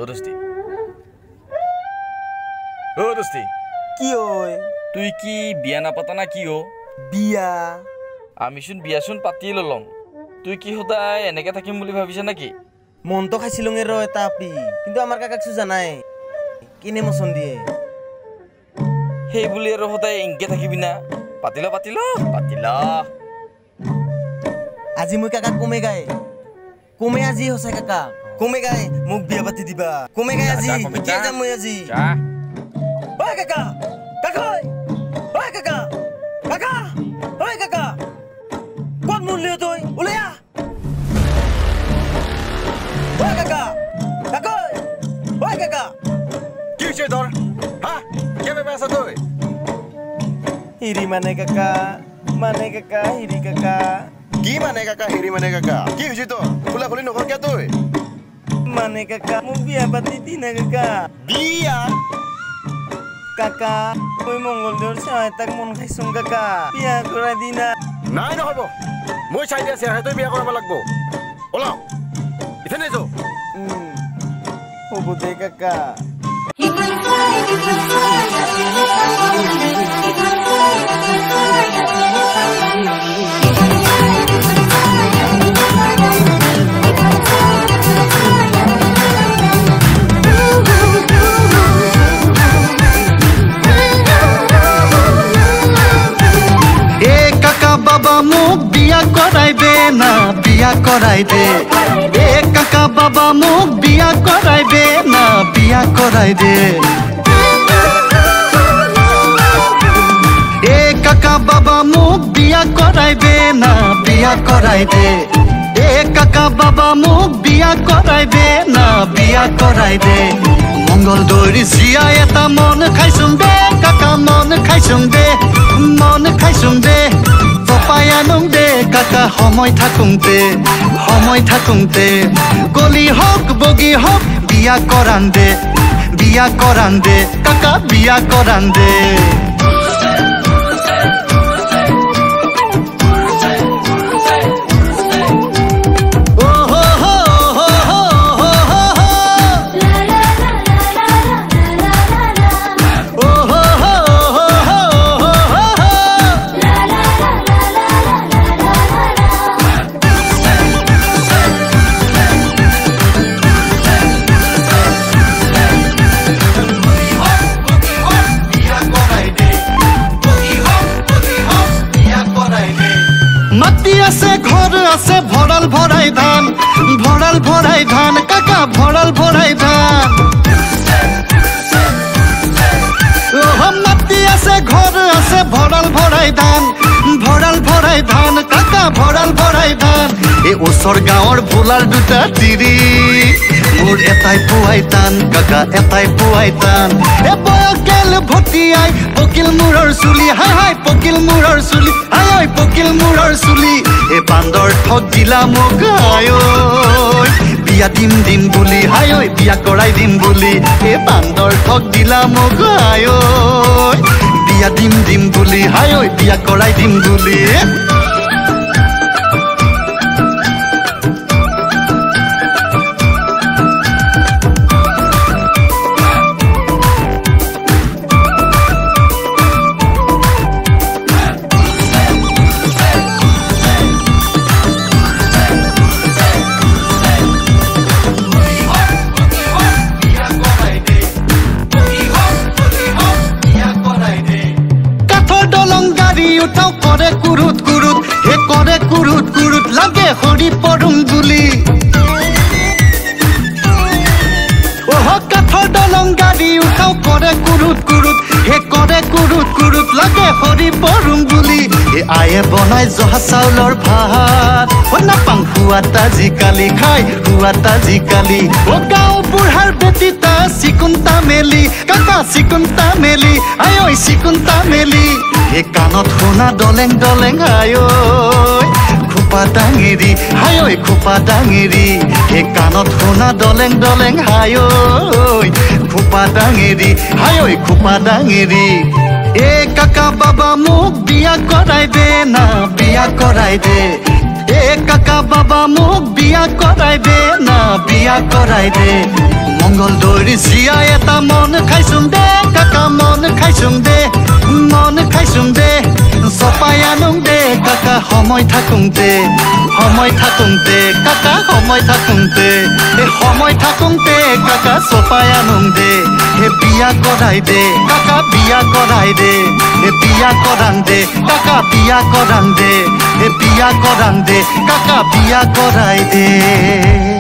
দোস্তি দোস্তি কি হয় তুই কি বিয়া নাপাতা না কি বিয়া আমি শুন বিয়া শুন পাতিয়ে ললং তুই কি সদায় এনেকে থাকিম বুলি ভাবিছ নাকি মন তো খাইছিলং এর এটা আপি কিন্তু আমার কাকা কিছু জানাই কিনে মচন দিয়ে সেই বুলি আৰু সদায় ইংকে থাকিবি না পাতিল আজি মই কাকা কমে আজি হসাই কাকা কমে গাই মোক বিয়া পাতি দিবা কমে গাই আজি এতিয়া যাম মই আজি ঐ কাকা কাকা ঐ কাকা কাকা ঐ কাকা কোন মূল্য তুই উলিয়া ঐ কাকা কাকা ঐ কাকা কি হইছে তোর হ্যাঁ কেবে বেসা তুই হিরি মানে কাকা হিরি কাকা কি মানে কাকা হেৰি মানে কাকা কি হইছে তোৰ খোলা খুলি নকৰ কে তুই মানে কাকা মোক বিয়া পাতি দি না কাকা বিয়া কাকা মই মঙ্গলদৈৰ চাইতাক মন খাইছং কাকা বিয়া কৰাই দি না নাই নহব মই চাই দিয়া চেহাৰা তুই বিয়া কৰাব লাগব ওলাও ইথানে যো হ'ব দে কাকা বাবা মোক বিয়া কৰাই দে না বিয়া কৰাই দে এ কাকা বাবা মোক বিয়া কৰাই দে না বিয়া কৰাই দে এ কাকা বাবা মোক বিয়া কৰাই দে না বিয়া কৰাই দে এ কাকা বাবা মোক বিয়া কৰাই দে না বিয়া কৰাই দে মঙ্গলদৈৰ জিয়া এটা মন খাইছুং দে কাকা মন খাইছুং দে পায়ানুং দে কাকা সময় থাকুংতে গলি হক বগি হক বিয়া কৰান দে কাকা বিয়া কৰান দে আছে ভরাল ভরাই ধান কাকা ভরাল ভরাই ধান মাটি আছে ঘর আছে ভরাল ভরাই ধান কাকা ভরাল ভরাই ধান এই ওচৰ গাঁৱৰ ভোলাৰ দুটা তিৰি মোৰ এটাই পুৱাই টান কাকা এটাই পুৱাই টান এ বয়কেল ভটিয়াই পকিল মূৰৰ চুলি হাই পকিল মূৰৰ চুলি হাই পকিল মূৰৰ চুলি এ বান্দৰ ঠগ দিলা মোক হাই বিয়া দিম বুলি হাই বিয়া কৰাই দিম বুলি এ বান্দৰ ঠগ দিলা মোক হাই বিয়া দিম বুলি হাই বিয়া কৰাই দিম বুলি কুৰুত লাগে হৰি পৰুং বুলি কাঠৰ দলং গাড়ী উঠাও কৰে কুৰুত হে কৰে কুৰুত লাগে হৰি পৰুং বুলি আয়ে বনাই জহা চাউলৰ ভাত নাপাং হুৱাত আজিকালি খাই হুৱাত আজিকালি গাঁও বুঢ়াৰ বেটিতা চিকুণ্টা মেলি কাকা চিকুণ্টা মেলি আই চিকুণ্টা মেলি হে কাণত শুনা দলেং আই খোপা ডাঙেৰি হাই খোপা ডাঙেৰি হে কাণত শুনা দলেং হাই খোপা ডাঙেৰি হাই খোপা ডাঙেৰি এ কাকা বাবা মোক বিয়া কৰাই দে না বিয়া কৰাই দে এ কাকা বাবা মোক বিয়া কৰাই দে না বিয়া কৰাই দে মংগল দৈৰী চিয়া এটা মন খাইছোং দে কাকা মন খাইছোং দে চপাই আনোং দে কাকা সময় থাকোংতে কাকা সময় থাকোংতে কাকা চপাই আনোং দে হে বিয়া কৰাই দে কাকা বিয়া কৰাই দে হে বিয়া কৰাং দে কাকা বিয়া কৰাং দে হে বিয়া কৰাং দে কাকা বিয়া কৰাই দে